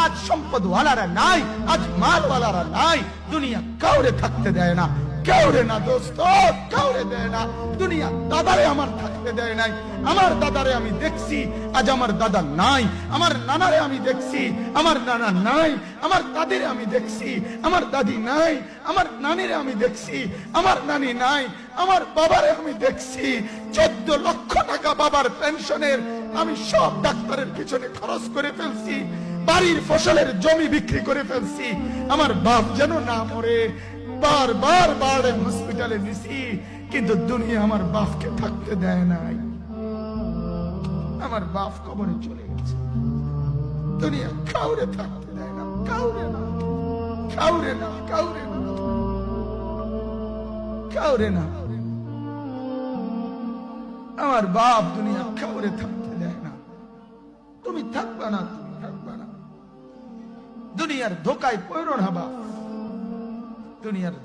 আজ সম্পদওয়ালারা নাই, আজ মালওয়ালারা নাই। দুনিয়া কাউরে থাকতে দেয় না, কাউরে না দোস্ত, কাউরে দেয় না। দুনিয়া দাদারে আমার থাকতে দেয় নাই। আমার দাদারে আমি দেখছি, আজ আমার দাদা নাই। আমার নানারে আমি দেখছি, আমার নানা নাই। আমার দাদিরে আমি দেখছি, আমার দাদি নাই। আমার নানিরে আমি দেখছি, আমার নানি নাই। আমার বাবারে আমি দেখছি, 14 লক্ষ টাকা বাবার পেনশনের আমি সব ডাক্তারের পিছনে খরচ করে ফেলছি, বাড়ির ফসলের জমি বিক্রি করে ফেলছি। আমার বাপ যেন না মরে বারবার বারে হসপিটালে নিছি, কিন্তু দুনিয়া আমার বাপকে থাকতে দেয় নাই। আমার বাপ কবরে চলে গেছে। দুনিয়া কাউরে থাকতে দেয় না, কাউরে না, কাউরে না, কাউরে না, কাউরে না। আমার বাপ দুনিয়া কাউরে থাকতে দেয় না। তুমি থাকবা না, তুমি থাকবা না। দুনিয়ার ধোকায় পড়ো না বাপ, দুনিয়ার